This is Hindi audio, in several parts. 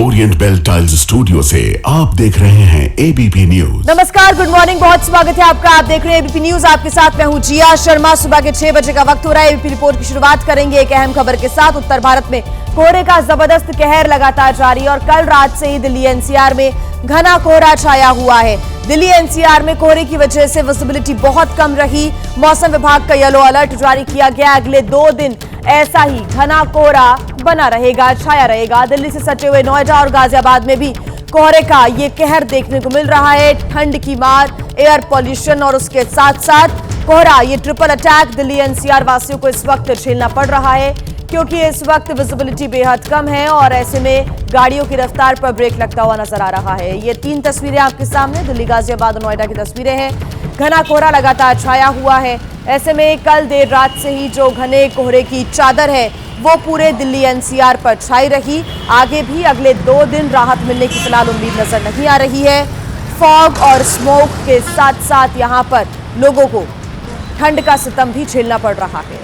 ओरिएंट बेल टाइल्स स्टूडियो से आप देख रहे हैं एबीपी न्यूज। नमस्कार, गुड मॉर्निंग, बहुत स्वागत है आपका। आप देख रहे हैं एबीपी न्यूज। आपके साथ मैं हूं जिया शर्मा। सुबह के 6 बजे का वक्त हो रहा है। एबीपी रिपोर्ट की शुरुआत करेंगे एक अहम खबर के साथ। उत्तर भारत में कोहरे का जबरदस्त कहर लगातार जारी और कल रात से ही दिल्ली एनसीआर में घना कोहरा छाया हुआ है। दिल्ली एनसीआर में कोहरे की वजह से विजिबिलिटी बहुत कम रही। मौसम विभाग का येलो अलर्ट जारी किया गया। अगले 2 दिन ऐसा ही घना कोहरा बना रहेगा, छाया रहेगा। दिल्ली से सटे हुए नोएडा और गाजियाबाद में भी कोहरे का ये कहर देखने को मिल रहा है। ठंड की मार, एयर पॉल्यूशन और उसके साथ साथ कोहरा, ये ट्रिपल अटैक दिल्ली एनसीआर वासियों को इस वक्त झेलना पड़ रहा है, क्योंकि इस वक्त विजिबिलिटी बेहद कम है और ऐसे में गाड़ियों की रफ्तार पर ब्रेक लगता हुआ नजर आ रहा है। ये 3 तस्वीरें आपके सामने दिल्ली, गाजियाबाद और नोएडा की तस्वीरें हैं। घना कोहरा लगातार छाया हुआ है। ऐसे में कल देर रात से ही जो घने कोहरे की चादर है वो पूरे दिल्ली एनसीआर पर छाई रही। आगे भी अगले 2 दिन राहत मिलने की फिलहाल उम्मीद नजर नहीं आ रही है। फॉग और स्मोक के साथ साथ यहाँ पर लोगों को ठंड का सितम भी झेलना पड़ रहा है।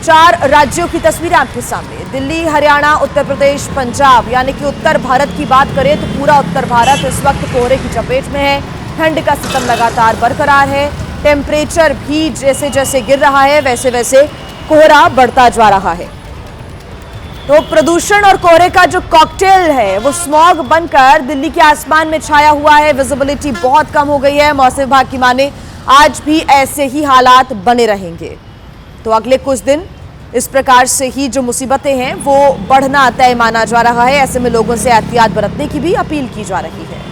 4 राज्यों की तस्वीरें आपके सामने, दिल्ली, हरियाणा, उत्तर प्रदेश, पंजाब, यानी कि उत्तर भारत की बात करें तो पूरा उत्तर भारत इस वक्त कोहरे की चपेट में है। ठंड का सितम लगातार बरकरार है। टेम्परेचर भी जैसे जैसे गिर रहा है वैसे वैसे कोहरा बढ़ता जा रहा है। तो प्रदूषण और कोहरे का जो कॉकटेल है वो स्मॉग बनकर दिल्ली के आसमान में छाया हुआ है। विजिबिलिटी बहुत कम हो गई है। मौसम विभाग की माने आज भी ऐसे ही हालात बने रहेंगे। तो अगले कुछ दिन इस प्रकार से ही जो मुसीबतें हैं वो बढ़ना तय माना जा रहा है। ऐसे में लोगों से एहतियात बरतने की भी अपील की जा रही है।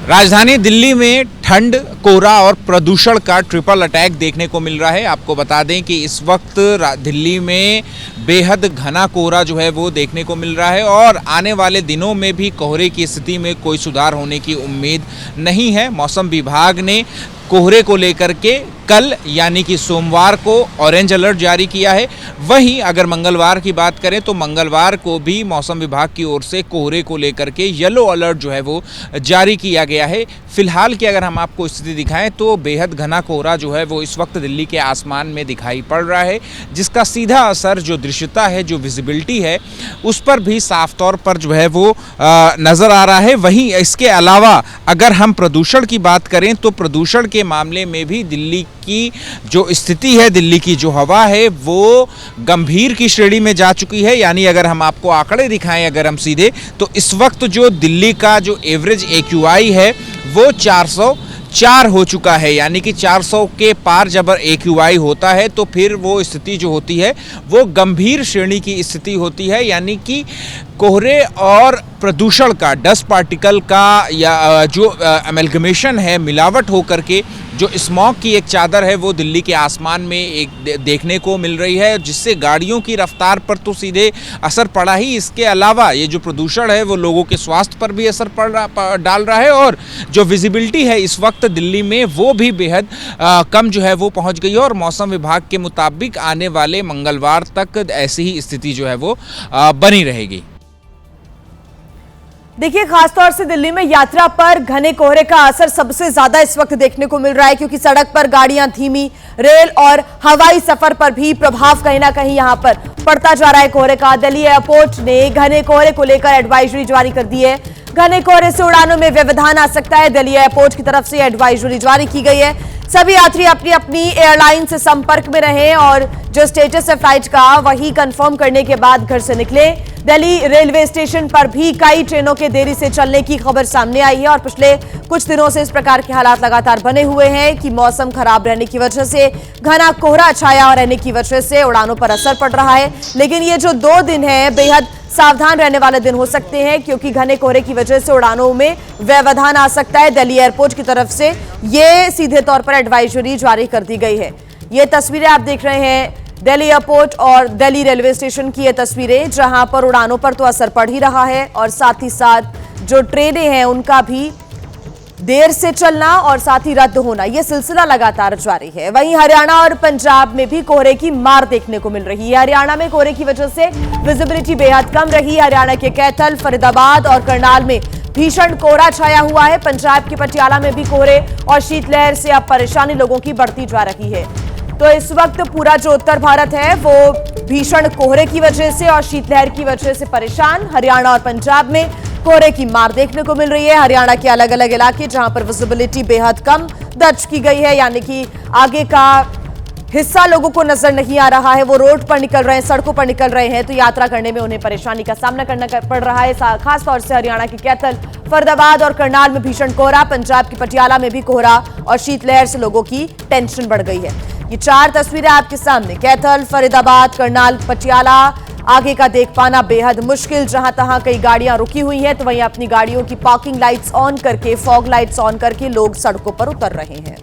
राजधानी दिल्ली में ठंड, कोहरा और प्रदूषण का ट्रिपल अटैक देखने को मिल रहा है। आपको बता दें कि इस वक्त दिल्ली में बेहद घना कोहरा जो है वो देखने को मिल रहा है और आने वाले दिनों में भी कोहरे की स्थिति में कोई सुधार होने की उम्मीद नहीं है। मौसम विभाग ने कोहरे को लेकर के कल यानी कि सोमवार को ऑरेंज अलर्ट जारी किया है। वहीं अगर मंगलवार की बात करें तो मंगलवार को भी मौसम विभाग की ओर से कोहरे को लेकर के येलो अलर्ट जो है वो जारी किया गया है। फिलहाल की अगर हम आपको स्थिति दिखाएं तो बेहद घना कोहरा जो है वो इस वक्त दिल्ली के आसमान में दिखाई पड़ रहा है, जिसका सीधा असर जो दृश्यता है, जो विजिबिलिटी है, उस पर भी साफ तौर पर जो है वो नज़र आ रहा है। वहीं इसके अलावा अगर हम प्रदूषण की बात करें तो प्रदूषण के मामले में भी दिल्ली की जो स्थिति है, दिल्ली की जो हवा है वो गंभीर की श्रेणी में जा चुकी है। यानी अगर हम आपको आंकड़े दिखाएं अगर हम सीधे, तो इस वक्त जो दिल्ली का जो एवरेज AQI है वो 404 हो चुका है। यानी कि 400 के पार जब AQI होता है तो फिर वो स्थिति जो होती है वो गंभीर श्रेणी की स्थिति होती है। यानी कि कोहरे और प्रदूषण का, डस्ट पार्टिकल का या जो अमेलगमेशन है, मिलावट होकर के जो स्मॉग की एक चादर है वो दिल्ली के आसमान में एक देखने को मिल रही है, जिससे गाड़ियों की रफ्तार पर तो सीधे असर पड़ा ही, इसके अलावा ये जो प्रदूषण है वो लोगों के स्वास्थ्य पर भी असर डाल रहा है और जो विजिबिलिटी है इस वक्त दिल्ली में वो भी बेहद कम जो है वो पहुंच गई है। और मौसम विभाग के मुताबिक आने वाले मंगलवार तक ऐसी ही स्थिति जो है वो बनी रहेगी। देखिए, खासतौर से दिल्ली में यात्रा पर घने कोहरे का असर सबसे ज्यादा इस वक्त देखने को मिल रहा है, क्योंकि सड़क पर गाड़ियां धीमी, रेल और हवाई सफर पर भी प्रभाव कहीं ना कहीं यहां पर पड़ता जा रहा है कोहरे का। दिल्ली एयरपोर्ट ने घने कोहरे को लेकर एडवाइजरी जारी कर दी है। घने कोहरे से उड़ानों में व्यवधान आ सकता है। दिल्ली एयरपोर्ट की तरफ से एडवाइजरी जारी की गई है। सभी यात्री अपनी अपनी एयरलाइन से संपर्क में रहें और जो स्टेटस है फ्लाइट का वही कंफर्म करने के बाद घर से निकले। दिल्ली रेलवे स्टेशन पर भी कई ट्रेनों के देरी से चलने की खबर सामने आई है और पिछले कुछ दिनों से इस प्रकार के हालात लगातार बने हुए हैं कि मौसम खराब रहने की वजह से, घना कोहरा छाया रहने की वजह से उड़ानों पर असर पड़ रहा है। लेकिन ये जो 2 दिन है बेहद सावधान रहने वाले दिन हो सकते हैं, क्योंकि घने कोहरे की वजह से उड़ानों में व्यवधान आ सकता है। दिल्ली एयरपोर्ट की तरफ से ये सीधे तौर पर एडवाइजरी जारी कर दी गई है। ये तस्वीरें आप देख रहे हैं दिल्ली एयरपोर्ट और दिल्ली रेलवे स्टेशन की, ये तस्वीरें जहां पर उड़ानों पर तो असर पड़ ही रहा है और साथ ही साथ जो ट्रेनें हैं उनका भी देर से चलना और साथ ही रद्द होना, यह सिलसिला लगातार जारी है। वहीं हरियाणा और पंजाब में भी कोहरे की मार देखने को मिल रही है। हरियाणा में कोहरे की वजह से विजिबिलिटी बेहद कम रही। हरियाणा के कैथल, फरीदाबाद और करनाल में भीषण कोहरा छाया हुआ है। पंजाब के पटियाला में भी कोहरे और शीतलहर से अब परेशानी लोगों की बढ़ती जा रही है। तो इस वक्त पूरा जो उत्तर भारत है वो भीषण कोहरे की वजह से और शीतलहर की वजह से परेशान। हरियाणा और पंजाब में कोहरे की मार देखने को मिल रही है। हरियाणा के अलग अलग इलाके जहां पर विजिबिलिटी बेहद कम दर्ज की गई है, यानी कि आगे का हिस्सा लोगों को नजर नहीं आ रहा है। वो रोड पर निकल रहे हैं, सड़कों पर निकल रहे हैं, तो यात्रा करने में उन्हें परेशानी का सामना करना पड़ रहा है। खासतौर से हरियाणा के कैथल, फरीदाबाद और करनाल में भीषण कोहरा, पंजाब के पटियाला में भी कोहरा और शीतलहर से लोगों की टेंशन बढ़ गई है। ये 4 तस्वीरें आपके सामने, कैथल, फरीदाबाद, करनाल, पटियाला। आगे का देख पाना बेहद मुश्किल, जहां तहां कई गाड़ियां रुकी हुई हैं, तो वहीं अपनी गाड़ियों की पार्किंग लाइट्स ऑन करके, फॉग लाइट्स ऑन करके लोग सड़कों पर उतर रहे हैं।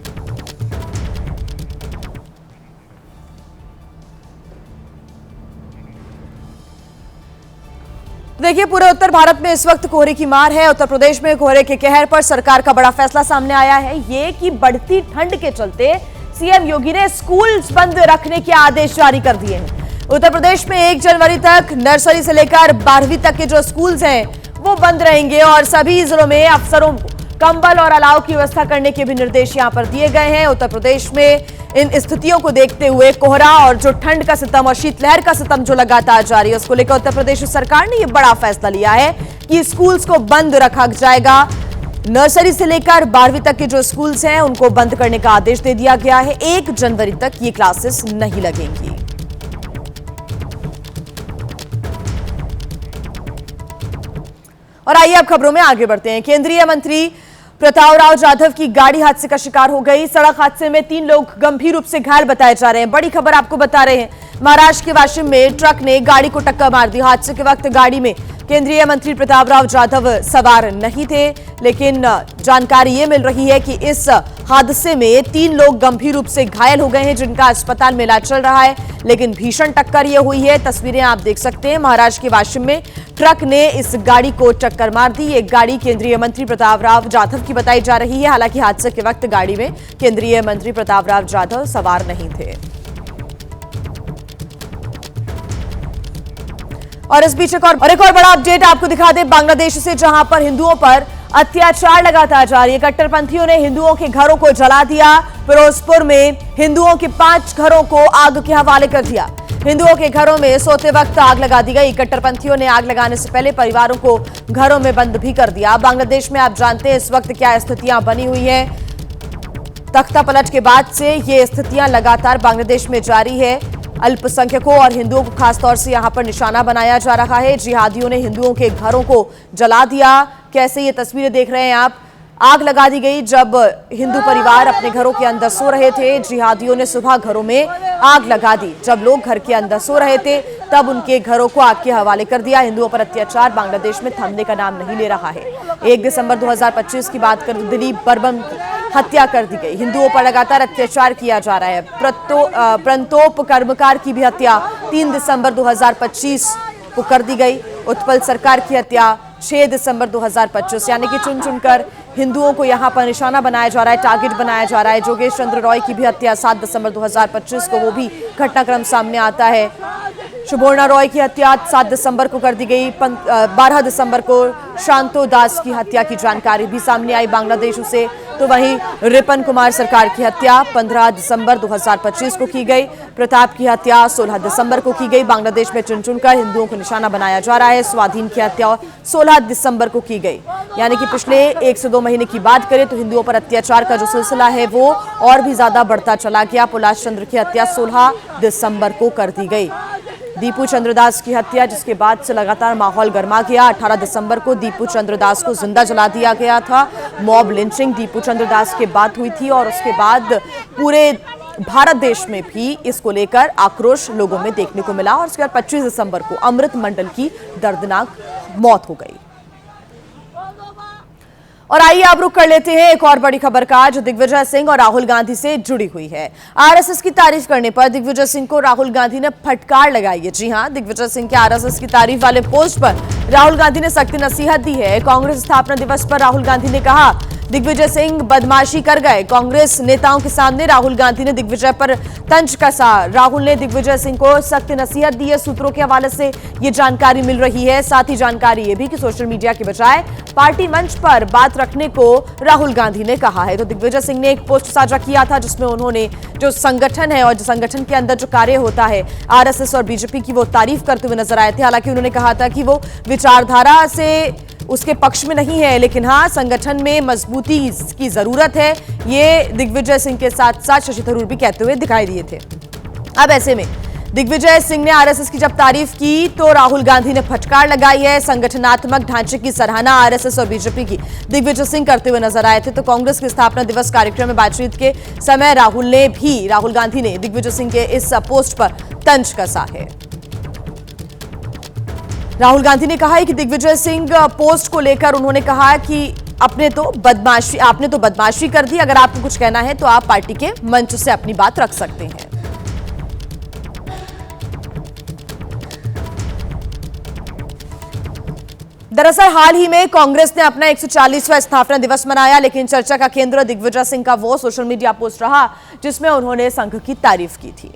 देखिए, पूरे उत्तर भारत में इस वक्त कोहरे की मार है। उत्तर प्रदेश में कोहरे के कहर पर सरकार का बड़ा फैसला सामने आया है, ये कि बढ़ती ठंड के चलते सीएम योगी ने स्कूल्स बंद रखने के आदेश जारी कर दिए हैं। उत्तर प्रदेश में 1 जनवरी तक नर्सरी से लेकर 12वीं तक के जो स्कूल्स हैं वो बंद रहेंगे और सभी जिलों में अफसरों को कंबल और अलाव की व्यवस्था करने के भी निर्देश यहां पर दिए गए हैं। उत्तर प्रदेश में इन स्थितियों को देखते हुए कोहरा और जो ठंड का सितम और शीतलहर का सितम जो लगातार जारी है, उसको लेकर उत्तर प्रदेश सरकार ने यह बड़ा फैसला लिया है कि स्कूल्स को बंद रखा जाएगा। नर्सरी से लेकर 12वीं तक के जो स्कूल्स हैं उनको बंद करने का आदेश दे दिया गया है। 1 जनवरी तक ये क्लासेस नहीं लगेंगी। और आइए अब खबरों में आगे बढ़ते हैं। केंद्रीय मंत्री प्रतापराव जाधव की गाड़ी हादसे का शिकार हो गई। सड़क हादसे में 3 लोग गंभीर रूप से घायल बताए जा रहे हैं। बड़ी खबर आपको बता रहे हैं, महाराष्ट्र के वाशिम में ट्रक ने गाड़ी को टक्कर मार दी। हादसे के वक्त गाड़ी में केंद्रीय मंत्री प्रतापराव जाधव सवार नहीं थे, लेकिन जानकारी ये मिल रही है कि इस हादसे में 3 लोग गंभीर रूप से घायल हो गए हैं, जिनका अस्पताल में इलाज चल रहा है। लेकिन भीषण टक्कर ये हुई है, तस्वीरें आप देख सकते हैं। महाराष्ट्र के वाशिम में ट्रक ने इस गाड़ी को टक्कर मार दी। एक गाड़ी केंद्रीय मंत्री प्रतापराव जाधव की बताई जा रही है। हालांकि हादसे के वक्त गाड़ी में केंद्रीय मंत्री प्रतापराव जाधव सवार नहीं थे। और इस बीच एक और बड़ा अपडेट आपको दिखा दें बांग्लादेश से, जहां पर हिंदुओं पर अत्याचार लगातार जारी है। कट्टरपंथियों ने हिंदुओं के घरों को जला दिया। फिरोजपुर में हिंदुओं के 5 घरों को आग के हवाले कर दिया। हिंदुओं के घरों में सोते वक्त आग लगा दी गई। कट्टरपंथियों ने आग लगाने से पहले परिवारों को घरों में बंद भी कर दिया। बांग्लादेश में आप जानते हैं इस वक्त क्या स्थितियां बनी हुई हैं। तख्ता पलट के बाद से ये स्थितियां लगातार बांग्लादेश में जारी है। अल्पसंख्यकों और हिंदुओं को खासतौर से यहां पर निशाना बनाया जा रहा है। जिहादियों ने हिंदुओं के घरों को जला दिया। कैसे ये तस्वीरें देख रहे हैं आप, आग लगा दी गई जब हिंदू परिवार अपने घरों के अंदर सो रहे थे। जिहादियों ने सुबह घरों में आग लगा दी। जब लोग घर के अंदर सो रहे थे तब उनके घरों को आग के हवाले कर दिया। हिंदुओं पर अत्याचार बांग्लादेश में थमने का नाम नहीं ले रहा है। 1 दिसंबर 2025 की बात करें, दिलीप बर्मन हत्या कर दी गई। हिंदुओं पर लगातार अत्याचार किया जा रहा है। प्रंतोप कर्मकार की भी हत्या 3 दिसंबर 2025 को कर दी गई। उत्पल सरकार की हत्या 6 दिसंबर 2025, यानी कि चुन चुनकर हिंदुओं को यहां पर निशाना बनाया जा रहा है, टारगेट बनाया जा रहा है। जोगेश चंद्र रॉय की भी हत्या 7 दिसंबर 2025 को, वो भी घटनाक्रम सामने आता है। सुborna रॉय की हत्या 7 दिसंबर को कर दी गई। 12 दिसंबर को शांतो दास की हत्या की जानकारी भी सामने आई बांग्लादेश से। तो वहीं रिपन कुमार सरकार की हत्या 15 दिसंबर 2025 को की गई। प्रताप की हत्या 16 दिसंबर को की गई। बांग्लादेश में चुन चुनकर हिंदुओं को निशाना बनाया जा रहा है। स्वाधीन की हत्या 16 दिसंबर को की गई। यानी कि पिछले 1 से 2 महीने की बात करें तो हिंदुओं पर अत्याचार का जो सिलसिला है वो और भी ज्यादा बढ़ता चला गया। पुलास चंद्र की हत्या 16 दिसंबर को कर दी गई। दीपू चंद्रदास की हत्या, जिसके बाद से लगातार माहौल गर्मा गया। 18 दिसंबर को दीपू चंद्रदास को जिंदा जला दिया गया था। मॉब लिंचिंग दीपू चंद्रदास के बाद हुई थी और उसके बाद पूरे भारत देश में भी इसको लेकर आक्रोश लोगों में देखने को मिला। और उसके बाद 25 दिसंबर को अमृत मंडल की दर्दनाक मौत हो गई। और आइए अब रुक कर लेते हैं एक और बड़ी खबर का, जो दिग्विजय सिंह और राहुल गांधी से जुड़ी हुई है। आरएसएस की तारीफ करने पर दिग्विजय सिंह को राहुल गांधी ने फटकार लगाई है। जी हां, दिग्विजय सिंह के आरएसएस की तारीफ वाले पोस्ट पर राहुल गांधी ने सख्त नसीहत दी है। कांग्रेस स्थापना दिवस पर राहुल गांधी ने कहा दिग्विजय सिंह बदमाशी कर गए, कांग्रेस नेताओं के सामने राहुल गांधी ने दिग्विजय पर तंज कसा। राहुल ने दिग्विजय सिंह को सख्त नसीहत दी है, सूत्रों के हवाले से ये जानकारी मिल रही है। साथ ही जानकारी ये भी कि सोशल मीडिया के बजाय पार्टी मंच पर बात रखने को राहुल गांधी ने कहा है। तो दिग्विजय सिंह ने एक पोस्ट साझा किया था जिसमें उन्होंने जो संगठन है और जो संगठन के अंदर जो कार्य होता है आरएसएस और बीजेपी की, वो तारीफ करते हुए नजर आए थे। हालांकि उन्होंने कहा था कि वो विचारधारा से उसके पक्ष में नहीं है, लेकिन हाँ, संगठन में मजबूती की जरूरत है, ये दिग्विजय सिंह के साथ साथ शशि थरूर भी कहते हुए दिखाई दिए थे। अब ऐसे में दिग्विजय सिंह ने आरएसएस की जब तारीफ की तो राहुल गांधी ने फटकार लगाई है। संगठनात्मक ढांचे की सराहना आरएसएस और बीजेपी की दिग्विजय सिंह करते हुए नजर आए थे। तो कांग्रेस के स्थापना दिवस कार्यक्रम में बातचीत के समय राहुल गांधी ने दिग्विजय सिंह के इस पोस्ट पर तंज कसा है। राहुल गांधी ने कहा है कि दिग्विजय सिंह पोस्ट को लेकर उन्होंने कहा कि आपने तो बदमाशी कर दी, अगर आपको कुछ कहना है तो आप पार्टी के मंच से अपनी बात रख सकते हैं। दरअसल हाल ही में कांग्रेस ने अपना 140वां स्थापना दिवस मनाया, लेकिन चर्चा का केंद्र दिग्विजय सिंह का वो सोशल मीडिया पोस्ट रहा जिसमें उन्होंने संघ की तारीफ की थी।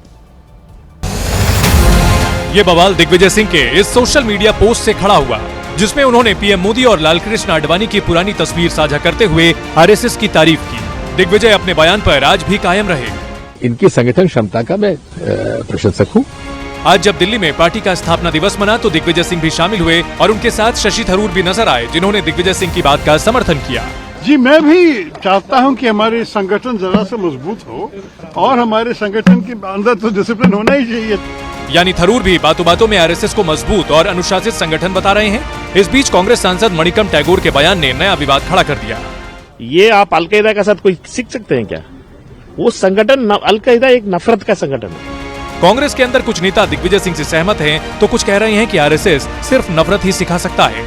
ये बवाल दिग्विजय सिंह के इस सोशल मीडिया पोस्ट से खड़ा हुआ जिसमें उन्होंने पीएम मोदी और लालकृष्ण आडवाणी की पुरानी तस्वीर साझा करते हुए आरएसएस की तारीफ की। दिग्विजय अपने बयान पर आज भी कायम रहे। इनकी संगठन क्षमता का मैं प्रशंसक हूँ। आज जब दिल्ली में पार्टी का स्थापना दिवस मना तो दिग्विजय सिंह भी शामिल हुए और उनके साथ शशि थरूर भी नजर आए, जिन्होंने दिग्विजय सिंह की बात का समर्थन किया। जी, मैं भी चाहता हूं कि हमारे संगठन जरा से मजबूत हो और हमारे संगठन के अंदर तो डिसिप्लिन होना ही चाहिए। यानी थरूर भी बातों बातों में आरएसएस को मजबूत और अनुशासित संगठन बता रहे हैं। इस बीच कांग्रेस सांसद मणिकम टैगोर के बयान ने नया विवाद खड़ा कर दिया। ये आप अलकायदा के साथ कोई सीख सकते हैं क्या? वो संगठन अलकायदा एक नफरत का संगठन है। कांग्रेस के अंदर कुछ नेता दिग्विजय सिंह से सहमत हैं, तो कुछ कह रहे हैं कि आरएसएस सिर्फ नफरत ही सिखा सकता है।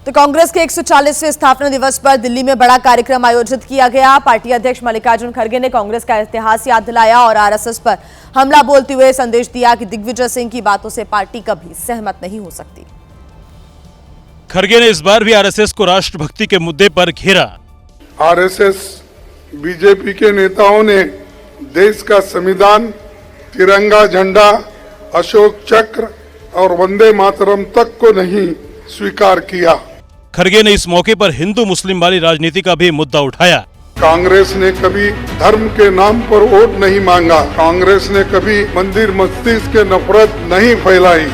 तो कांग्रेस के 140वें स्थापना दिवस पर दिल्ली में बड़ा कार्यक्रम आयोजित किया गया। पार्टी अध्यक्ष मल्लिकार्जुन खड़गे ने कांग्रेस का इतिहास याद दिलाया और आरएसएस पर हमला बोलते हुए संदेश दिया कि दिग्विजय सिंह की बातों से पार्टी कभी सहमत नहीं हो सकती। खड़गे ने इस बार भी आरएसएस को राष्ट्रभक्ति के मुद्दे पर घेरा। आरएसएस बीजेपी के नेताओं ने देश का संविधान, तिरंगा झंडा, अशोक चक्र और वंदे मातरम तक को नहीं स्वीकार किया। खड़गे ने इस मौके पर हिंदू मुस्लिम वाली राजनीति का भी मुद्दा उठाया। कांग्रेस ने कभी धर्म के नाम पर वोट नहीं मांगा। कांग्रेस ने कभी मंदिर मस्जिद के नफरत नहीं फैलाई।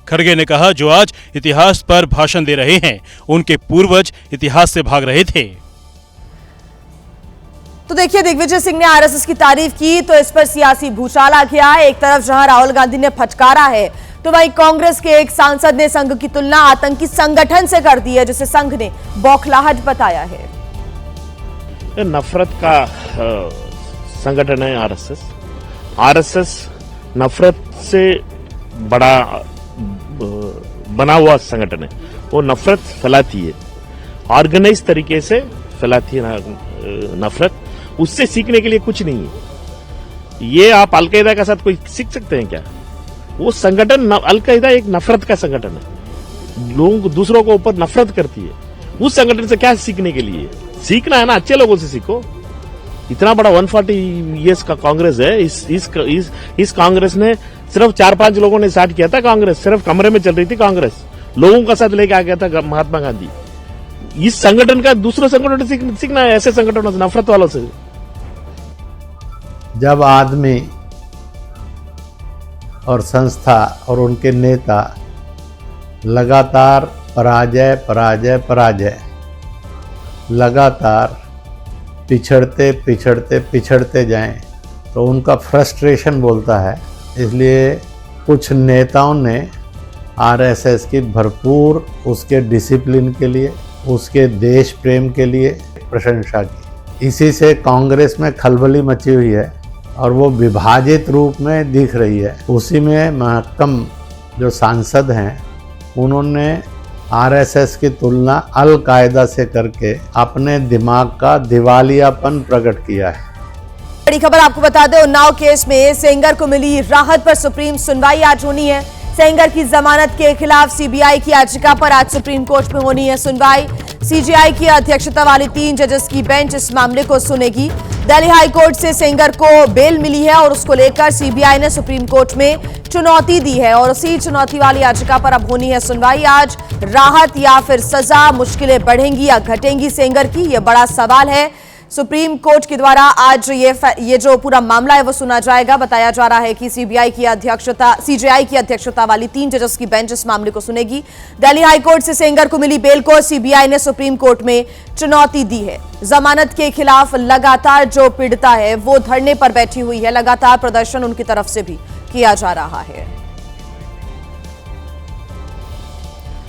खड़गे ने कहा, जो आज इतिहास पर भाषण दे रहे हैं उनके पूर्वज इतिहास से भाग रहे थे। तो देखिए, दिग्विजय सिंह ने आरएसएस की तारीफ की तो इस पर सियासी भूचाल आ गया। एक तरफ जहां राहुल गांधी ने फटकारा है तो वहीं कांग्रेस के एक सांसद ने संघ की तुलना आतंकी संगठन से कर दी है, जिसे संघ ने बौखलाहट बताया है। नफरत का संगठन है आरएसएस। आरएसएस नफरत से बड़ा बना हुआ संगठन है। वो नफरत फैलाती है, ऑर्गेनाइज तरीके से फैलाती है नफरत। उससे सीखने के लिए कुछ नहीं है। ये आप अलकायदा के साथ कोई सीख सकते हैं क्या? वो संगठन अलकायदा एक नफरत का संगठन है, लोग दूसरों को ऊपर नफरत करती है। उस संगठन से क्या सीखने के लिए? सीखना है ना, अच्छे लोगों से सीखो। इतना बड़ा 140 इयर्स का कांग्रेस है। इस कांग्रेस ने सिर्फ 4-5 लोगों ने स्टार्ट किया था। कांग्रेस सिर्फ कमरे में चल रही थी। कांग्रेस लोगों का साथ लेके आ गया था महात्मा गांधी। इस संगठन का दूसरे संगठनों से सीखना है, ऐसे संगठनों से, नफरत वालों से। जब आदमी और संस्था और उनके नेता लगातार पराजय पराजय पराजय लगातार पिछड़ते पिछड़ते पिछड़ते जाएं तो उनका फ्रस्ट्रेशन बोलता है। इसलिए कुछ नेताओं ने आरएसएस की भरपूर उसके डिसिप्लिन के लिए, उसके देश प्रेम के लिए प्रशंसा की। इसी से कांग्रेस में खलबली मची हुई है और वो विभाजित रूप में दिख रही है। उसी में महकम जो सांसद हैं उन्होंने आरएसएस की तुलना अल कायदा से करके अपने दिमाग का दिवालियापन प्रकट किया है। बड़ी खबर आपको बता दें, उन्नाव केस में सेंगर को मिली राहत पर सुप्रीम सुनवाई आज होनी है। सेंगर की जमानत के खिलाफ सीबीआई की याचिका पर आज सुप्रीम कोर्ट में होनी है सुनवाई। सीजेआई की अध्यक्षता वाली 3 जजेस की बेंच इस मामले को सुनेगी। दिल्ली हाई कोर्ट से सेंगर को बेल मिली है और उसको लेकर सीबीआई ने सुप्रीम कोर्ट में चुनौती दी है और उसी चुनौती वाली याचिका पर अब होनी है सुनवाई। आज राहत या फिर सजा, मुश्किलें बढ़ेंगी या घटेंगी सेंगर की, यह बड़ा सवाल है। सुप्रीम कोर्ट के द्वारा आज ये जो पूरा मामला है वो सुना जाएगा। बताया जा रहा है कि सीजीआई की अध्यक्षता वाली 3 जजेस की बेंच इस मामले को सुनेगी। दिल्ली हाई कोर्ट से सेंगर को मिली बेल को सीबीआई ने सुप्रीम कोर्ट में चुनौती दी है। जमानत के खिलाफ लगातार जो पीड़िता है वो धरने पर बैठी हुई है, लगातार प्रदर्शन उनकी तरफ से भी किया जा रहा है।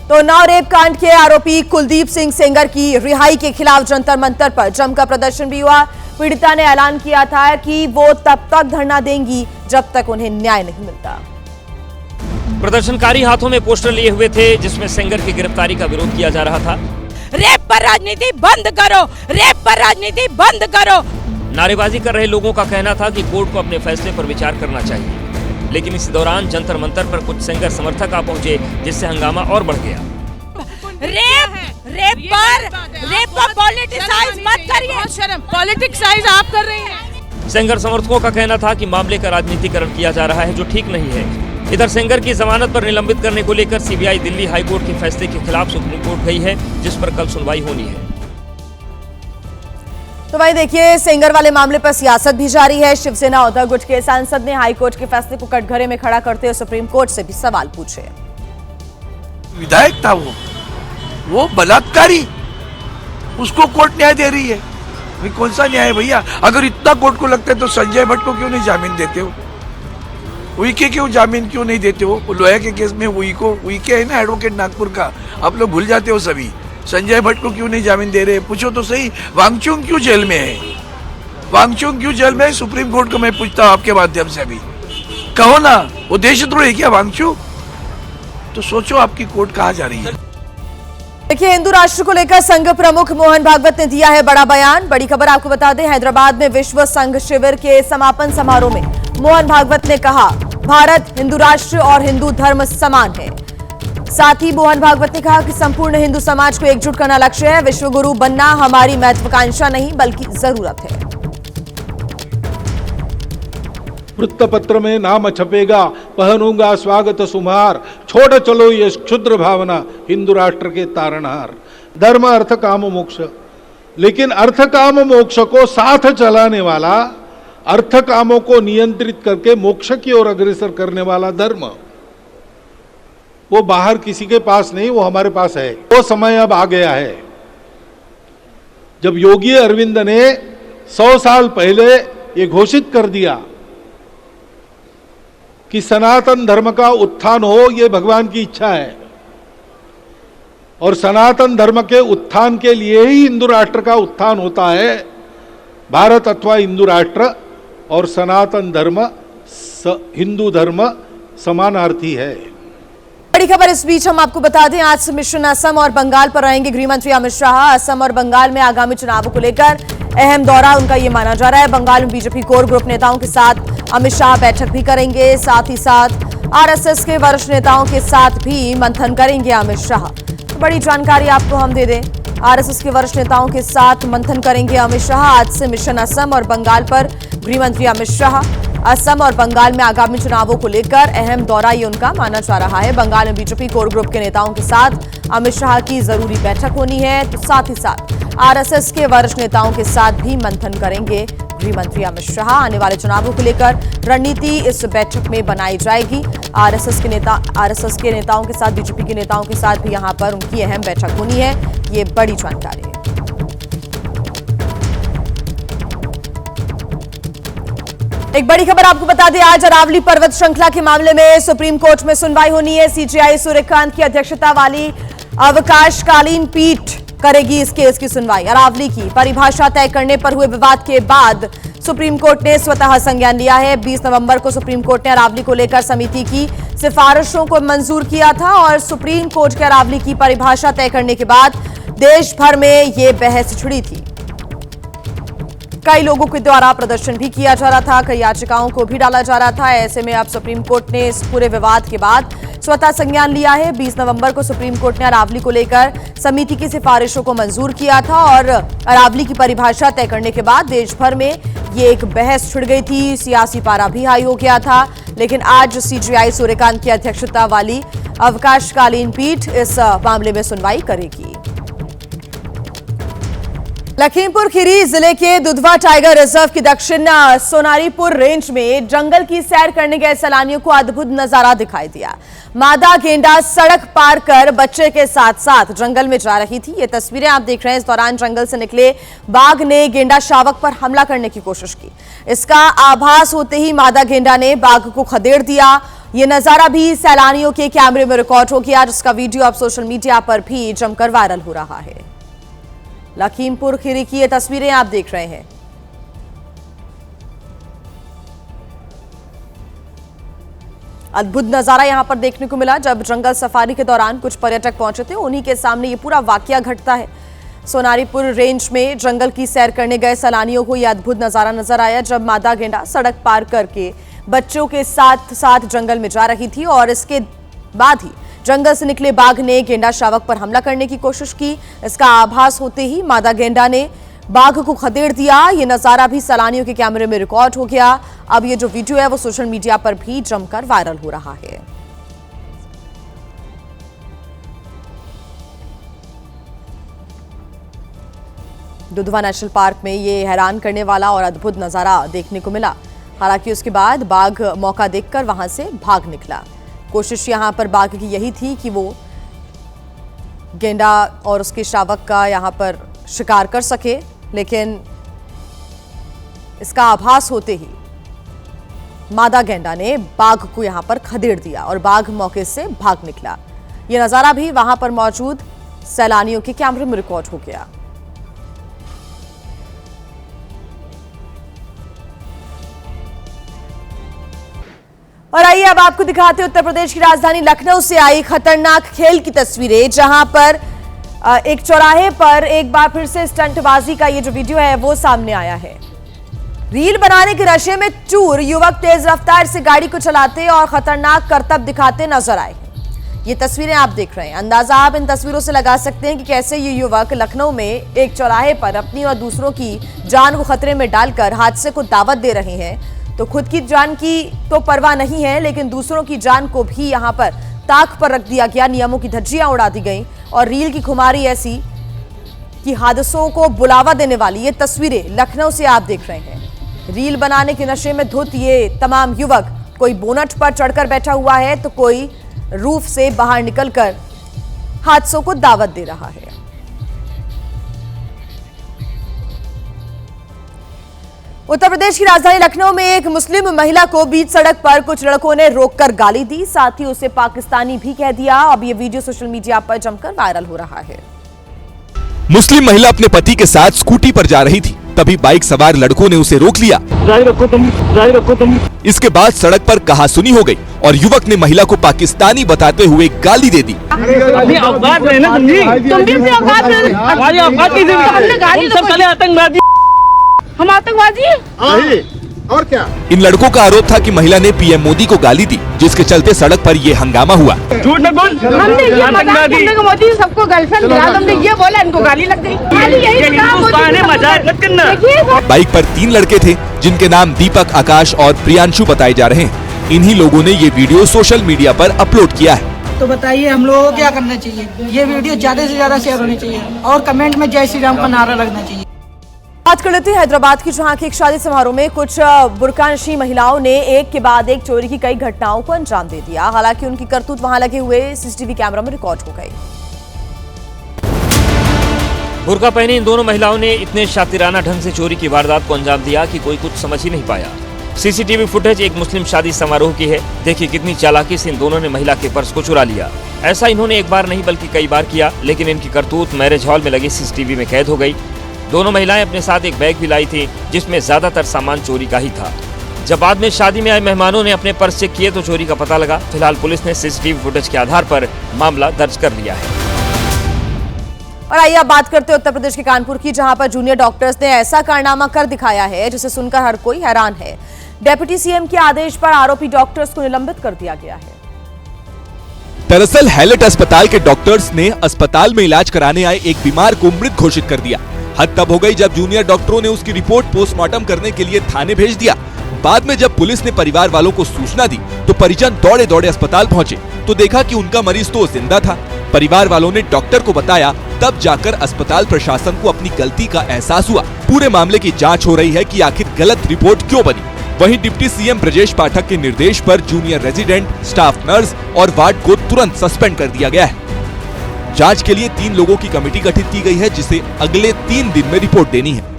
तो उन्नाव रेप कांड के आरोपी कुलदीप सिंह सेंगर की रिहाई के खिलाफ जंतर मंतर पर जमकर प्रदर्शन भी हुआ। पीड़िता ने ऐलान किया था कि वो तब तक धरना देंगी जब तक उन्हें न्याय नहीं मिलता। प्रदर्शनकारी हाथों में पोस्टर लिए हुए थे जिसमें सेंगर की गिरफ्तारी का विरोध किया जा रहा था। रेप पर राजनीति बंद करो, रेप पर राजनीति बंद करो। नारेबाजी कर रहे लोगों का कहना था कि कोर्ट को अपने फैसले पर विचार करना चाहिए, लेकिन इस दौरान जंतर मंतर पर कुछ सेंगर समर्थक आ पहुंचे जिससे हंगामा और बढ़ गया। रेप पर पॉलिटिसाइज मत करिए, शर्म पॉलिटिसाइज आप कर रहे हैं। सेंगर समर्थकों का कहना था कि मामले का राजनीतिकरण किया जा रहा है जो ठीक नहीं है। इधर सेंगर की जमानत पर निलंबित करने को लेकर सीबीआई दिल्ली हाई कोर्ट के फैसले के खिलाफ सुप्रीम कोर्ट गई है, जिस पर कल सुनवाई होनी है। तो भाई देखिए, सेंगर वाले मामले पर सियासत भी जारी है। शिवसेना उद्धव गुट के सांसद ने हाई कोर्ट के फैसले को कटघरे में खड़ा करते हुए सुप्रीम कोर्ट से भी सवाल पूछे। विधायक था वो बलात्कारी, उसको कोर्ट न्याय दे रही है। भाई कौन सा न्याय है भैया? अगर इतना कोर्ट को लगता है तो संजय भट्ट को क्यों नहीं जामीन देते हो? उइके क्यों जामीन क्यों नहीं देते हो? लोया के केस में उइके है ना, एडवोकेट नागपुर का, आप लोग भूल जाते हो सभी। संजय भट्ट को क्यों नहीं जामीन दे रहे? पूछो तो सही। वांगचुक क्यों जेल में है? वांगचुक क्यों जेल में है? सुप्रीम कोर्ट को मैं पूछता हूँ आपके माध्यम से अभी। कहो ना, वो देशद्रोही है क्या वांगचुक? तो सोचो आपकी कोर्ट कहाँ जा रही है। देखिए, हिंदू राष्ट्र को लेकर संघ प्रमुख मोहन भागवत ने दिया है बड़ा बयान। बड़ी खबर आपको बता दें, हैदराबाद में विश्व संघ शिविर के समापन समारोह में मोहन भागवत ने कहा, भारत हिंदू राष्ट्र और हिंदू धर्म समान है। साथ ही मोहन भागवत ने कहा कि संपूर्ण हिंदू समाज को एकजुट करना लक्ष्य है। विश्व गुरु बनना हमारी महत्वाकांक्षा नहीं बल्कि जरूरत है। वृत्तपत्र में नाम छपेगा, पहनूंगा स्वागत सुमार, छोड़ चलो ये क्षुद्र भावना, हिंदू राष्ट्र के तारणहार। धर्म अर्थ काम मोक्ष, लेकिन अर्थ काम मोक्ष को साथ चलाने वाला, अर्थ कामों को नियंत्रित करके मोक्ष की ओर अग्रसर करने वाला धर्म, वो बाहर किसी के पास नहीं, वो हमारे पास है। वो समय अब आ गया है जब योगी अरविंद ने 100 साल पहले ये घोषित कर दिया कि सनातन धर्म का उत्थान हो, ये भगवान की इच्छा है। और सनातन धर्म के उत्थान के लिए ही हिंदू राष्ट्र का उत्थान होता है। भारत अथवा हिंदू राष्ट्र और सनातन धर्म, हिंदू धर्म समानार्थी है। बड़ी खबर इस बीच हम आपको बता दें, आज से मिशन असम और बंगाल पर रहेंगे गृह मंत्री अमित शाह। असम और बंगाल में आगामी चुनावों को लेकर अहम दौरा उनका ये माना जा रहा है। बंगाल में बीजेपी कोर ग्रुप नेताओं के साथ अमित शाह बैठक भी करेंगे, साथ ही साथ आरएसएस के वरिष्ठ नेताओं के साथ भी मंथन करेंगे अमित शाह। तो बड़ी जानकारी आपको हम दे दें, आरएसएस के वरिष्ठ नेताओं के साथ मंथन करेंगे अमित शाह। आज से मिशन असम और बंगाल पर गृह मंत्री अमित शाह। असम और बंगाल में आगामी चुनावों को लेकर अहम दौरा ये उनका माना जा रहा है। बंगाल में बीजेपी कोर ग्रुप के नेताओं के साथ अमित शाह की जरूरी बैठक होनी है, तो साथ ही साथ आरएसएस के वरिष्ठ नेताओं के साथ भी मंथन करेंगे गृह मंत्री अमित शाह। आने वाले चुनावों को लेकर रणनीति इस बैठक में बनाई जाएगी। आरएसएस के नेताओं के साथ, बीजेपी के नेताओं के साथ भी यहां पर उनकी अहम बैठक होनी है। ये बड़ी जानकारी है। एक बड़ी खबर आपको बता दें, आज अरावली पर्वत श्रृंखला के मामले में सुप्रीम कोर्ट में सुनवाई होनी है। सीजेआई सूर्यकांत की अध्यक्षता वाली अवकाशकालीन पीठ करेगी इस केस की सुनवाई। अरावली की परिभाषा तय करने पर हुए विवाद के बाद सुप्रीम कोर्ट ने स्वतः संज्ञान लिया है। 20 नवंबर को सुप्रीम कोर्ट ने अरावली को लेकर समिति की सिफारिशों को मंजूर किया था और सुप्रीम कोर्ट के अरावली की परिभाषा तय करने के बाद देश भर में ये बहस छिड़ी थी। कई लोगों के द्वारा प्रदर्शन भी किया जा रहा था, कई याचिकाओं को भी डाला जा रहा था। ऐसे में अब सुप्रीम कोर्ट ने इस पूरे विवाद के बाद स्वतः संज्ञान लिया है। 20 नवंबर को सुप्रीम कोर्ट ने अरावली को लेकर समिति की सिफारिशों को मंजूर किया था और अरावली की परिभाषा तय करने के बाद देश भर में ये एक बहस छिड़ गई थी, सियासी पारा भी हाई हो गया था। लेकिन आज सीजेआई सूर्यकांत की अध्यक्षता वाली अवकाशकालीन पीठ इस मामले में सुनवाई करेगी। लखीमपुर खीरी जिले के दुधवा टाइगर रिजर्व की दक्षिण सोनारीपुर रेंज में जंगल की सैर करने गए सैलानियों को अद्भुत नजारा दिखाई दिया। मादा गेंडा सड़क पार कर बच्चे के साथ साथ जंगल में जा रही थी। ये तस्वीरें आप देख रहे हैं। इस दौरान जंगल से निकले बाघ ने गेंडा शावक पर हमला करने की कोशिश की। इसका आभास होते ही मादा गेंडा ने बाघ को खदेड़ दिया। ये नजारा भी सैलानियों के कैमरे में रिकॉर्ड हो गया, जिसका वीडियो अब सोशल मीडिया पर भी जमकर वायरल हो रहा है। लखीमपुर खीरी की ये तस्वीरें आप देख रहे हैं। अद्भुत नजारा यहां पर देखने को मिला जब जंगल सफारी के दौरान कुछ पर्यटक पहुंचे थे। उन्हीं के सामने ये पूरा वाकया घटता है। सोनारीपुर रेंज में जंगल की सैर करने गए सैलानियों को यह अद्भुत नजारा नजर आया जब मादा गेंडा सड़क पार करके बच्चों के साथ साथ जंगल में जा रही थी और इसके बाद ही जंगल से निकले बाघ ने गेंडा शावक पर हमला करने की कोशिश की। इसका आभास होते ही मादा गेंडा ने बाघ को खदेड़ दिया। ये नजारा भी सैलानियों के कैमरे में रिकॉर्ड हो गया। अब ये जो वीडियो है वो सोशल मीडिया पर भी जमकर वायरल हो रहा है। दुधवा नेशनल पार्क में ये हैरान करने वाला और अद्भुत नजारा देखने को मिला। हालांकि उसके बाद बाघ मौका देखकर वहां से भाग निकला। कोशिश यहां पर बाघ की यही थी कि वो गेंडा और उसके शावक का यहां पर शिकार कर सके, लेकिन इसका आभास होते ही मादा गेंडा ने बाघ को यहां पर खदेड़ दिया और बाघ मौके से भाग निकला। यह नजारा भी वहां पर मौजूद सैलानियों के कैमरे में रिकॉर्ड हो गया। और आइए अब आपको दिखाते हैं उत्तर प्रदेश की राजधानी लखनऊ से आई खतरनाक खेल की तस्वीरें, जहां पर एक चौराहे पर एक बार फिर से स्टंटबाजी का ये जो वीडियो है वो सामने आया है। रील बनाने के नशे में चूर युवक तेज रफ्तार से गाड़ी को चलाते और खतरनाक करतब दिखाते नजर आए। ये तस्वीरें आप देख रहे हैं। अंदाजा आप इन तस्वीरों से लगा सकते हैं कि कैसे ये युवक लखनऊ में एक चौराहे पर अपनी और दूसरों की जान को खतरे में डालकर हादसे को दावत दे रहे हैं। तो खुद की जान की तो परवाह नहीं है, लेकिन दूसरों की जान को भी यहां पर ताक पर रख दिया गया। नियमों की धज्जियां उड़ा दी गई और रील की खुमारी ऐसी कि हादसों को बुलावा देने वाली ये तस्वीरें लखनऊ से आप देख रहे हैं। रील बनाने के नशे में धुत ये तमाम युवक, कोई बोनट पर चढ़कर बैठा हुआ है तो कोई रूफ से बाहर निकलकर हादसों को दावत दे रहा है। उत्तर प्रदेश की राजधानी लखनऊ में एक मुस्लिम महिला को बीच सड़क पर कुछ लड़कों ने रोककर गाली दी, साथ ही उसे पाकिस्तानी भी कह दिया। अब ये वीडियो सोशल मीडिया पर जमकर वायरल हो रहा है। मुस्लिम महिला अपने पति के साथ स्कूटी पर जा रही थी, तभी बाइक सवार लड़कों ने उसे रोक लिया। रखो तुम। इसके बाद सड़क पर कहासुनी हो गई और युवक ने महिला को पाकिस्तानी बताते हुए गाली दे दी। हम आतंकवादी और क्या? इन लड़कों का आरोप था कि महिला ने पीएम मोदी को गाली दी, जिसके चलते सड़क पर ये हंगामा हुआ। झूठ न बोल। हमने ये मजाक करने को मोदी सबको गर्लफ्रेंड दिला, हमने ये बोला, इनको गाली लग गई। बाइक पर 3 लड़के थे, जिनके नाम दीपक, आकाश और प्रियांशु बताए जा रहे हैं। इन्हीं लोगों ने ये वीडियो सोशल मीडिया पर अपलोड किया है। तो बताइए हम लोगों को क्या करना चाहिए? ये वीडियो ज्यादा से ज्यादा शेयर होनी चाहिए और कमेंट में जय श्री राम का नारा लगना चाहिए। बात कर लेते हैं हैदराबाद की, जहां की एक शादी समारोह में कुछ बुर्कानशी महिलाओं ने एक के बाद एक चोरी की कई घटनाओं को अंजाम दे दिया। हालांकि उनकी करतूत वहां लगे हुए सीसीटीवी कैमरा में रिकॉर्ड हो गई। बुर्का पहनी इन दोनों महिलाओं ने इतने शातिराना ढंग से चोरी की वारदात को अंजाम दिया कि कोई कुछ समझ ही नहीं पाया। सीसीटीवी फुटेज एक मुस्लिम शादी समारोह की है। देखिए कितनी चालाकी से इन दोनों ने महिला के पर्स को चुरा लिया। ऐसा इन्होंने एक बार नहीं बल्कि कई बार किया, लेकिन इनकी करतूत मैरिज हॉल में लगे सीसीटीवी में कैद हो गई। दोनों महिलाएं अपने साथ एक बैग भी लाई थी, जिसमें ज्यादातर सामान चोरी का ही था। जब बाद में शादी में आए मेहमानों ने अपने पर्स चेक किए तो चोरी का पता लगा। फिलहाल पुलिस ने सीसीटीवी फुटेज के आधार पर मामला दर्ज कर लिया है। और आइए अब बात करते हैं उत्तर प्रदेश के कानपुर की, जहां पर जूनियर डॉक्टर्स ने ऐसा कारनामा कर दिखाया है जिसे सुनकर हर कोई हैरान है। डिप्टी सीएम के आदेश पर आरोपी डॉक्टर्स को निलंबित कर दिया गया है। दरअसल हैलेट अस्पताल के डॉक्टर्स ने अस्पताल में इलाज कराने आए एक बीमार को मृत घोषित कर दिया। हद तब हो गई जब जूनियर डॉक्टरों ने उसकी रिपोर्ट पोस्टमार्टम करने के लिए थाने भेज दिया। बाद में जब पुलिस ने परिवार वालों को सूचना दी तो परिजन दौड़े दौड़े अस्पताल पहुंचे तो देखा कि उनका मरीज तो जिंदा था। परिवार वालों ने डॉक्टर को बताया, तब जाकर अस्पताल प्रशासन को अपनी गलती का एहसास हुआ। पूरे मामले की जांच हो रही है कि आखिर गलत रिपोर्ट क्यों बनी। वहीं डिप्टी सीएम ब्रजेश पाठक के निर्देश पर जूनियर रेजिडेंट, स्टाफ नर्स और वार्ड को तुरंत सस्पेंड कर दिया गया है। जांच के लिए 3 लोगों की कमेटी गठित की गई है, जिसे अगले 3 दिन में रिपोर्ट देनी है।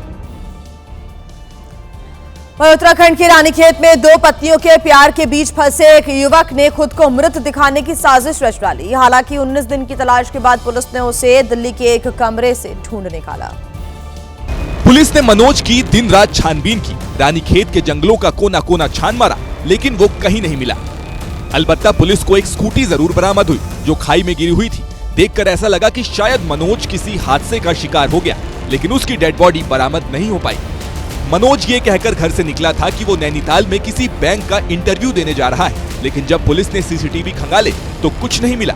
उत्तराखंड के रानीखेत में 2 पत्नियों के प्यार के बीच फंसे एक युवक ने खुद को मृत दिखाने की साजिश रच डाली। हालांकि 19 दिन की तलाश के बाद पुलिस ने उसे दिल्ली के एक कमरे से ढूंढ निकाला। पुलिस ने मनोज की दिन रात छानबीन की, रानीखेत के जंगलों का कोना कोना छान मारा, लेकिन वो कहीं नहीं मिला। अलबत्ता पुलिस को एक स्कूटी जरूर बरामद हुई जो खाई में गिरी हुई थी। देखकर ऐसा लगा कि शायद मनोज किसी हादसे का शिकार हो गया, लेकिन उसकी डेड बॉडी बरामद नहीं हो पाई। मनोज ये कहकर घर से निकला था कि वो नैनीताल में किसी बैंक का इंटरव्यू देने जा रहा है, लेकिन जब पुलिस ने सीसीटीवी खंगाले तो कुछ नहीं मिला।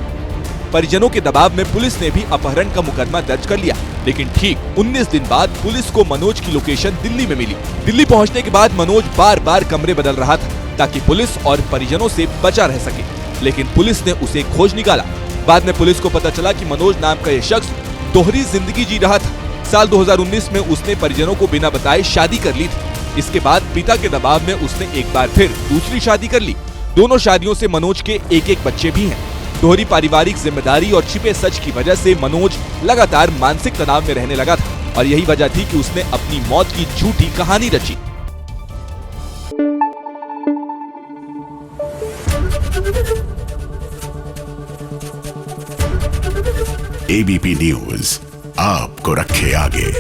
परिजनों के दबाव में पुलिस ने भी अपहरण का मुकदमा दर्ज कर लिया, लेकिन ठीक 19 दिन बाद पुलिस को मनोज की लोकेशन दिल्ली में मिली। दिल्ली पहुंचने के बाद मनोज बार बार कमरे बदल रहा था ताकि पुलिस और परिजनों से बचा रह सके, लेकिन पुलिस ने उसे खोज निकाला। बाद में पुलिस को पता चला कि मनोज नाम का यह शख्स दोहरी जिंदगी जी रहा था। साल 2019 में उसने परिजनों को बिना बताए शादी कर ली थी। इसके बाद पिता के दबाव में उसने एक बार फिर दूसरी शादी कर ली। दोनों शादियों से मनोज के एक बच्चे भी हैं। दोहरी पारिवारिक जिम्मेदारी और छिपे सच की वजह से मनोज लगातार मानसिक तनाव में रहने लगा था और यही वजह थी कि उसने अपनी मौत की झूठी कहानी रची। एबीपी न्यूज आपको रखे आगे।